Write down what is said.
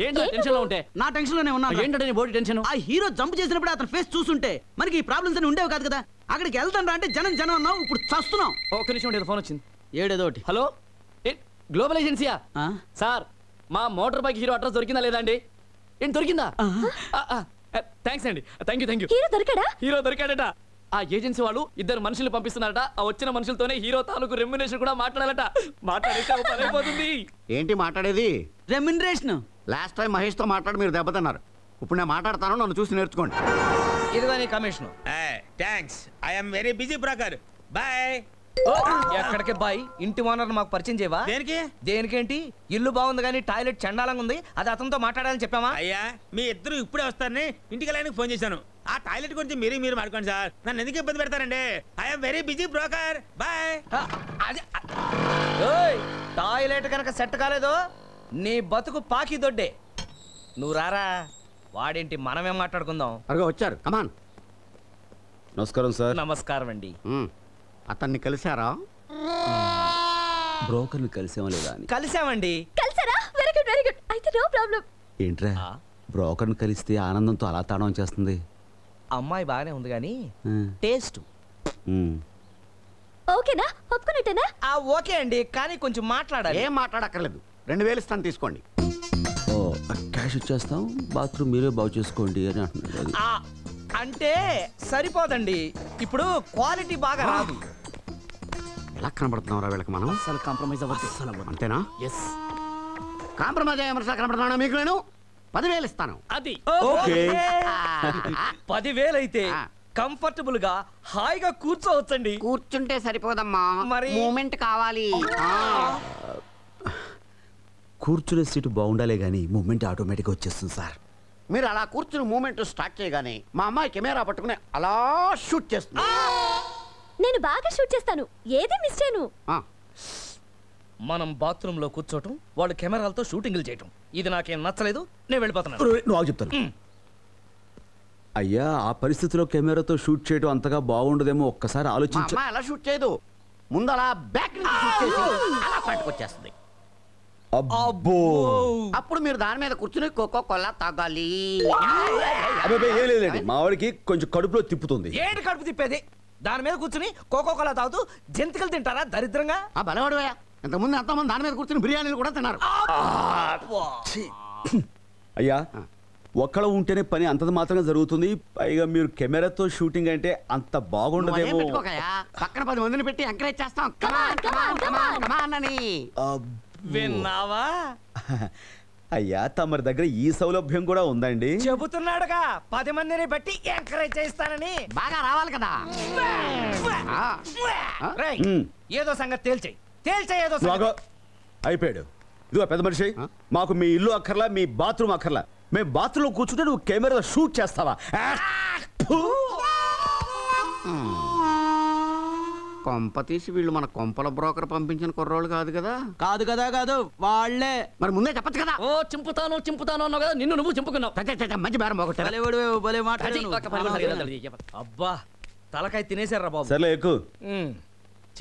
ఏంటో టెన్షన్ లో ఉంటే? నా టెన్షన్ లోనే ఉన్నా. ఏంటంటే నీ బాడీ టెన్షన్? ఆ హీరో జంప్ చేసినప్పుడు అతని ఫేస్ చూస్తుంటే మనకి ఈ ప్రాబ్లమ్స్ అని ఉండేవి కాదు కదా. అక్కడికి వెళ్తాం అంటే జనం అన్నావు, ఇప్పుడు చస్తున్నాం. ఒక్క నిమిషం ఉండేది, ఫోన్ వచ్చింది. ఏడేదో ఒకటి. హలో, గ్లోబల్ ఏజెన్సీయా? సార్, మా మోటార్ బైక్ హీరో అడ్రస్ దొరికిందా లేదా అండి? ఏంటి దొరికిందా? థ్యాంక్స్ అండి, థ్యాంక్ యూ. హీరో దొరికాడట. ఆ ఏజెన్సీ వాళ్ళు 2 మనుషులు పంపిస్తున్నారట. ఆ వచ్చిన మనుషులతోనే హీరో తాలూకు రెమ్యునరేషన్ కూడా మాట్లాడాలట. మాట్లాడితే పని అయిపోతుంది. ఏంటి మాట్లాడేది? రెమ్యునరేషన్. లాస్ట్ టైం మహేష్ తో మాట్లాడి మీరు దెబ్బతిన్నారు. ఇప్పుడు నేను మాట్లాడతాను, నన్ను చూసి నేర్చుకోండి. ఇదిగో నీ commission. Thanks, I'm very busy broker. Bye. ఎక్కడికి బాయ్? ఇంటి ఓనర్ మాకు పరిచయం చేయవా? దేనికి? దేనికేంటి? ఇల్లు బాగుంది కానీ టాయిలెట్ చండాలంగా ఉంది, అది అతనితో మాట్లాడాలని చెప్పామా? అయ్యా, మీ ఇద్దరు ఇప్పుడే వస్తారని ఇంటికి వెళ్ళడానికి ఫోన్ చేశాను. ఆ టాయిలెట్ గురించి మీరు మాట్లాడుకోండి సార్. నన్ను ఎందుకు ఇబ్బంది పెడతారండి? I'm very busy broker. Bye. Toilet కనుక సెట్ కాలేదో నీ బతుకు పాకి దొడ్డే. నువ్వు రారా. వాడేంటి, మనమేం మాట్లాడుకుందాం. అరగా వచ్చారు, కమాన్. నమస్కారం సార్. నమస్కారం అండి. అతన్ని కలిశారా? బ్రోకర్ని కలిసామా లేదా అని. కలిసామండి. కలిసారా? Very good very good. అయితే నో ప్రాబ్లం. ఏంట్రా బ్రోకర్ని కలిస్తే ఆనందంతో అలా తాడం చేస్తుంది? అమ్మాయి బాగానే ఉంది కానీ టేస్ట్ ఓకేనా? ఒప్పుకున్నట్టేనా? ఓకే అండి, కానీ కొంచెం మాట్లాడాలి. ఏం మాట్లాడక్కర్లేదు, 2000 ఇస్తాను, తీసుకోండి. ఓ, క్యాష్ ఇచ్చేస్తాం, బాత్రూమ్ మీరే బాగు చేసుకోండి అని అంటున్నాడు. అంటే సరిపోదండి, ఇప్పుడు క్వాలిటీ బాగా రాదు. ఎలా కనబడుతున్నారా వీళ్ళకి మనం? అసలు కాంప్రమైజ్ అవ్వదు. అంతేనా? ఎస్. కాంప్రమైజ్ అయ్యే మనసు కనబడుతున్నా మీకు నేను 10,000 ఇస్తాను. అది 10,000 అయితే కంఫర్టబుల్ గా హాయిగా కూర్చోవచ్చండి. కూర్చుంటే సరిపోదమ్మా, మరి మూమెంట్ కావాలి. కూర్చునే సీటు బాగుండాలే గానీ మూమెంట్ ఆటోమేటిక్గా వచ్చేస్తుంది సార్. మీరు అలా కూర్చుని మూమెంట్ స్టార్ట్ చేయగానే మా అమ్మాయి కెమెరా పట్టుకుని అలా షూట్ చేస్తుంది. నేను బాగా షూట్ చేస్తాను, ఏది మిస్ చేయను. మనం బాత్రూమ్ లో కూర్చోటం, వాళ్ళు కెమెరాలతో షూటింగ్లు చేయటం, ఇది నాకేం నచ్చలేదు. నేను వెళ్ళిపోతున్నాను. నువ్వు చెప్తాను. అయ్యా, ఆ పరిస్థితిలో కెమెరాతో షూట్ చేయడం అంతగా బాగుండదేమో, ఒక్కసారి ఆలోచించు. అలా షూట్ చేయదు, ముందు అలా బ్యాక్ నుంచి షూట్ చేసి అలా ఫ్రంట్కి వచ్చేస్తుంది. అబ్బో, అప్పుడు మీరు దాని మీద కూర్చుని కోకో కోలా తాగాలి. మా వాడికి కొంచెం కడుపులో తిప్పుతుంది. ఏంటి కడుపు తిప్పేది? దాని మీద కూర్చుని కోకో కోలా తాగుతూ జంతికలు తింటారా దరిద్రంగా? బలవాడువయ్యా, ఇంతకుముందు ఎంతమంది దాని మీద కూర్చుని బిర్యానీలు కూడా తిన్నారు. అయ్యా, ఒక్కడ ఉంటేనే పని అంతది మాత్రమే జరుగుతుంది, పైగా మీరు కెమెరాతో షూటింగ్ అంటే అంత బాగుండదేమో. పక్కన 10 మందిని పెట్టి ఎంకరేజ్ చేస్తాం. కమాన్ కమాన్ కమాన్ కమాన్ అని. విన్నావా? అయ్యా, తమరి దగ్గర ఈ సౌలభ్యం కూడా ఉందండి. చెబుతున్నాడుగా 10 మందిని బట్టి ఎంకరేజ్ చేస్తానని. బాగా రావాలి కదా. ఏదో సంగతి తేల్చేయి. ఏదో అయిపోయాడు. ఇదిగో పెద్ద మనిషి, మాకు మీ ఇల్లు అక్కర్లా, మీ బాత్రూమ్ అక్కర్లా. మేము బాత్రూమ్ కూర్చుంటే నువ్వు కెమెరా షూట్ చేస్తావా? కొంప తీసి వీళ్ళు మన కొంపల బ్రోకర్ పంపించిన కుర్రోళ్ళు కాదు కదా? కాదు వాళ్ళే. మరి ముందే చెప్పచ్చు కదా. ఓ చింపుతాను అన్నావు కదా, నిన్ను నువ్వు చింపుకున్నావు. మంచి బేరం భలే మాట. అబ్బా, తలకాయ తినేశారా బాబు? సర్లే ఎక్కువ.